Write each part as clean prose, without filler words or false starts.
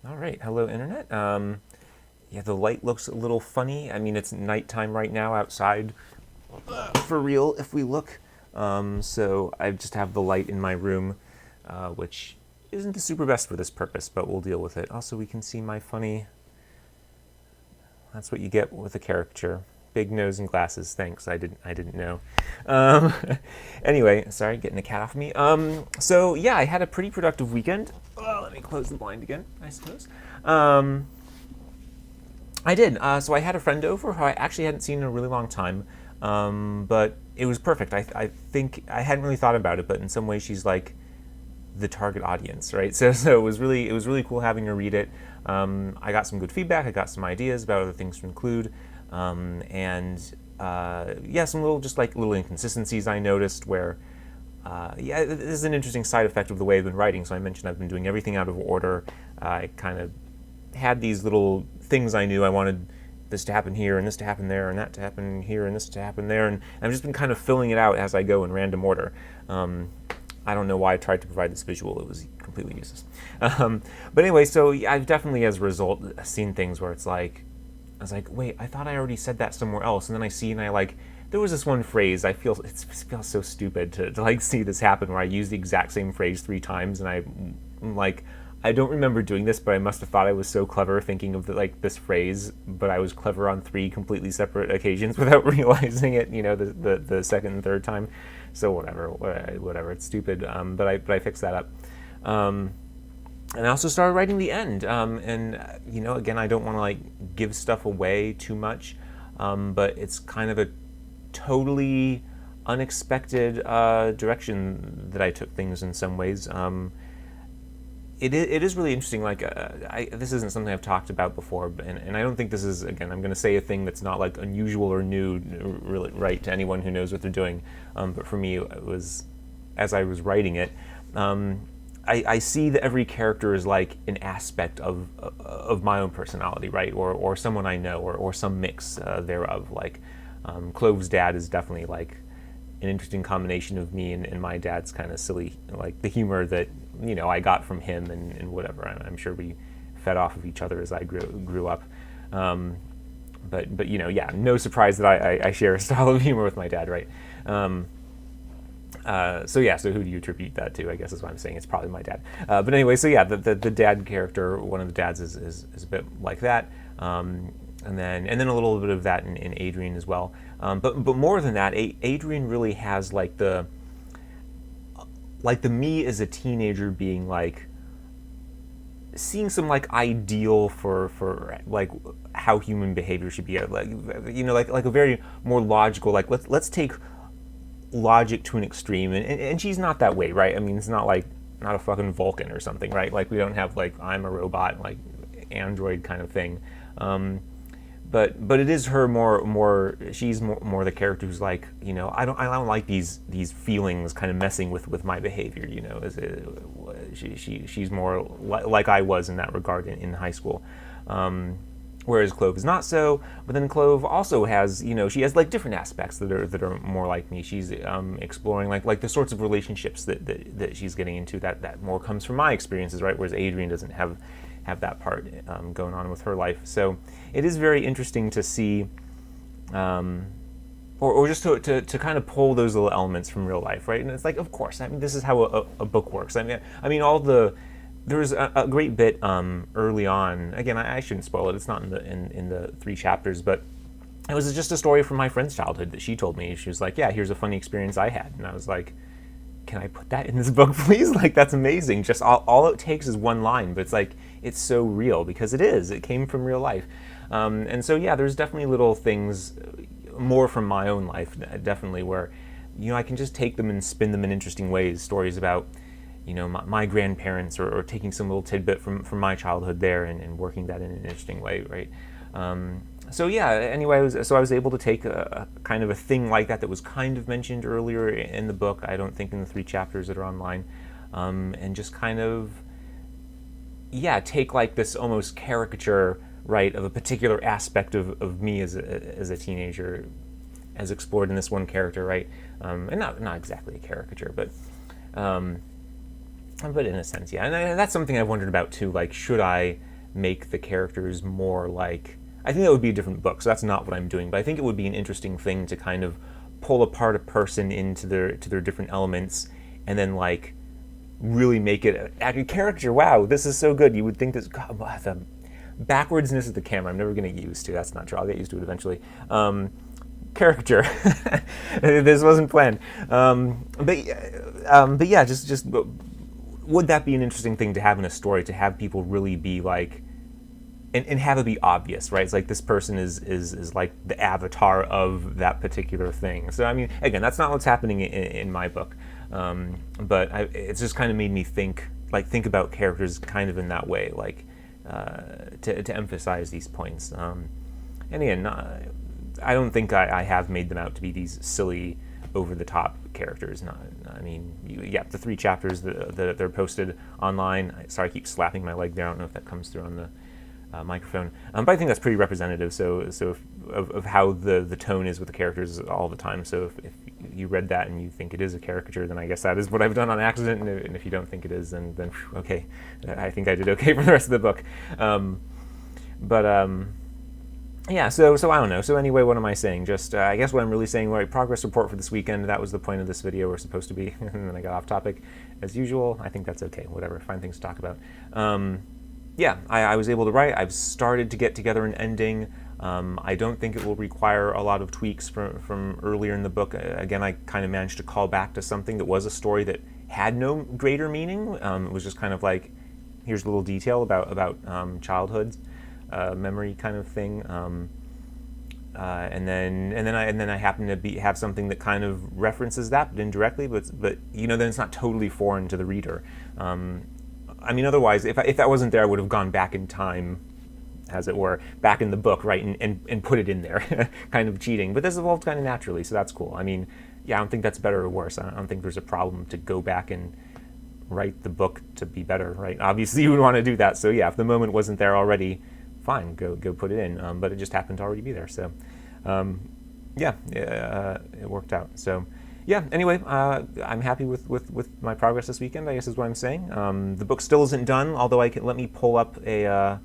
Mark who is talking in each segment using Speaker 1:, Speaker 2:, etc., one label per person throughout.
Speaker 1: All right, hello internet. Yeah, the light looks a little funny. I mean, it's nighttime right now outside, for real. If we look, so I just have the light in my room, which isn't the super best for this purpose, but we'll deal with it. Also, we can see my funny. That's what you get with a caricature. Big nose and glasses. Thanks. I didn't know. Um, anyway, sorry, getting the cat off me. So yeah, I had a pretty productive weekend. Let me close the blind again, I suppose. Um, I did. So I had a friend over who I actually hadn't seen in a really long time, but it was perfect. I think I hadn't really thought about it, but in some ways she's like the target audience, right? So it was really cool having her read it. I got some good feedback. I got some ideas about other things to include, and yeah, some little just like little inconsistencies I noticed where. Yeah, this is an interesting side effect of the way I've been writing. So I mentioned I've been doing everything out of order. I kind of had these little things I knew I wanted this to happen here and this to happen there and that to happen here and this to happen there, and I've just been kind of filling it out as I go in random order. I don't know why I tried to provide this visual; it was completely useless. But anyway, so yeah, I've definitely, as a result, seen things where it's like, I was like, wait, I thought I already said that somewhere else, and then I see and I like. There was this one phrase. I feel it feels so stupid to like see this happen where I use the exact same phrase 3 times, and I'm like, I don't remember doing this, but I must have thought I was so clever thinking of like this phrase, but I was clever on 3 completely separate occasions without realizing it. The second and third time. So whatever. It's stupid. But I fixed that up. And I also started writing the end. And again, I don't want to like give stuff away too much, but it's kind of a totally unexpected direction that I took things in some ways. It is really interesting. Like, this isn't something I've talked about before, and I don't think this is. Again, I'm going to say a thing that's not like unusual or new, really, right, to anyone who knows what they're doing. But for me, it was as I was writing it. I see that every character is like an aspect of my own personality, right, or someone I know, or some mix thereof. Like, Clove's dad is definitely like an interesting combination of me and my dad's kind of silly, like the humor that I got from him and whatever. I'm sure we fed off of each other as I grew up. But yeah, no surprise that I share a style of humor with my dad, right? So who do you attribute that to? I guess is what I'm saying. It's probably my dad. But anyway, so yeah, the dad character, one of the dads is a bit like that. And then a little bit of that in Adrian as well. But more than that, Adrian really has like the me as a teenager being like seeing some like ideal for like how human behavior should be, like a very more logical, like let's take logic to an extreme, and she's not that way, right? I mean, it's not like not a fucking Vulcan or something, right? Like we don't have like I'm a robot, like android kind of thing. But it is her more she's more the character who's like, I don't like these feelings kind of messing with my behavior, she's more like I was in that regard in high school. Whereas Clove is not so, but then Clove also has, she has like different aspects that are more like me. She's exploring like the sorts of relationships that she's getting into that more comes from my experiences, right? Whereas Adrian doesn't have that part going on with her life. So it is very interesting to see, or just to kind of pull those little elements from real life, right? And it's like, of course, I mean, this is how a book works. There's a great bit early on. Again, I shouldn't spoil it. It's not in the 3 chapters, but it was just a story from my friend's childhood that she told me. She was like, "Yeah, here's a funny experience I had," and I was like, "Can I put that in this book, please? Like, that's amazing." Just all it takes is one line, but it's like it's so real because it is. It came from real life, and so yeah, there's definitely little things more from my own life, definitely where I can just take them and spin them in interesting ways. Stories about my grandparents, or taking some little tidbit from my childhood there and working that in an interesting way, right? So yeah, anyway, I was able to take a kind of a thing like that was kind of mentioned earlier in the book, I don't think in the 3 chapters that are online, and just kind of, yeah, take like this almost caricature, right, of a particular aspect of me as a teenager, as explored in this one character, right? And not exactly a caricature, but in a sense, yeah. And that's something I've wondered about too. Like, should I make the characters more like, I think that would be a different book, so that's not what I'm doing, but I think it would be an interesting thing to kind of pull apart a person into their different elements and then like really make it a character. Wow, this is so good. You would think this, God, the backwardsness of the camera I'm never going to get used to. That's not true. I'll get used to it eventually. Caricature. This wasn't planned. But yeah, just would that be an interesting thing to have in a story, to have people really be like, and have it be obvious, right? It's like this person is like the avatar of that particular thing. So I mean, again, that's not what's happening in my book, but it's just kind of made me think about characters kind of in that way, like to emphasize these points. And again, I don't think I have made them out to be these silly, over-the-top characters. I mean, the 3 chapters that they're posted online. Sorry, I keep slapping my leg there. I don't know if that comes through on the microphone, but I think that's pretty representative. Of how the tone is with the characters all the time. So if you read that and you think it is a caricature, then I guess that is what I've done on accident. And if you don't think it is, then okay, I think I did okay for the rest of the book. Yeah, so I don't know. So anyway, what am I saying? Just, I guess what I'm really saying, right, progress report for this weekend. That was the point of this video, we're supposed to be. And then I got off topic, as usual. I think that's okay, whatever, find things to talk about. Yeah, I was able to write. I've started to get together an ending. I don't think it will require a lot of tweaks from earlier in the book. Again, I kind of managed to call back to something that was a story that had no greater meaning. It was just kind of like, here's a little detail about childhood. Memory kind of thing, and then I happen to have something that kind of references that, but indirectly, but then it's not totally foreign to the reader. I mean, otherwise, if that wasn't there, I would have gone back in time, as it were, back in the book, right, and put it in there, kind of cheating. But this evolved kind of naturally, so that's cool. I mean, yeah, I don't think that's better or worse. I don't think there's a problem to go back and write the book to be better, right? Obviously, you would want to do that. So yeah, if the moment wasn't there already, fine, go put it in, but it just happened to already be there, so yeah, it worked out. So yeah, anyway, I'm happy with my progress this weekend, I guess is what I'm saying. The book still isn't done, although let me pull up an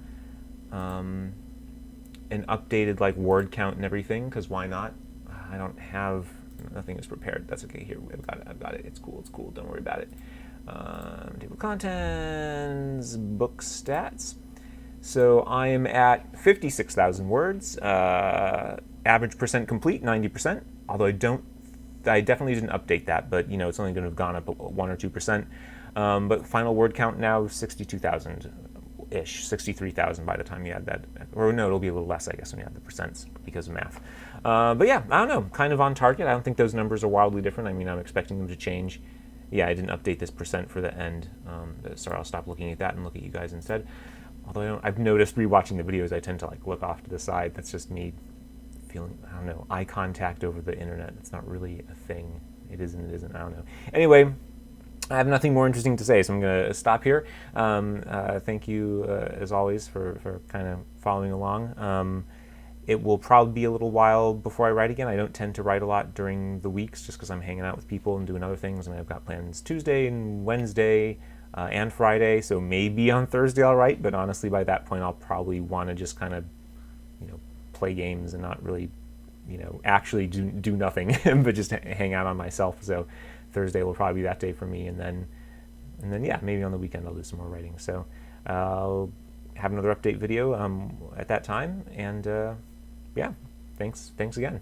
Speaker 1: updated like word count and everything, because why not? I don't have, nothing is prepared. That's okay. Here, I've got it. It's cool. Don't worry about it. Table of contents, book stats. So I am at 56,000 words. Average percent complete, 90%. Although I definitely didn't update that, but it's only going to have gone up 1 or 2%. But final word count now 62,000-ish, 63,000 by the time you add that. Or no, it'll be a little less, I guess, when you add the percents because of math. But yeah, I don't know, kind of on target. I don't think those numbers are wildly different. I mean, I'm expecting them to change. Yeah, I didn't update this percent for the end. Sorry, I'll stop looking at that and look at you guys instead. Although I've noticed rewatching the videos, I tend to like look off to the side. That's just me feeling, I don't know, eye contact over the internet. It's not really a thing. It is and it isn't. I don't know. Anyway, I have nothing more interesting to say, so I'm going to stop here. Thank you, as always, for kind of following along. It will probably be a little while before I write again. I don't tend to write a lot during the weeks just because I'm hanging out with people and doing other things. I mean, I've got plans Tuesday and Wednesday and Friday, so maybe on Thursday I'll write, but honestly by that point I'll probably want to just kind of, play games and not really, actually do nothing, but just hang out on myself. So Thursday will probably be that day for me, and then yeah, maybe on the weekend I'll do some more writing. So I'll have another update video at that time, and yeah, thanks again.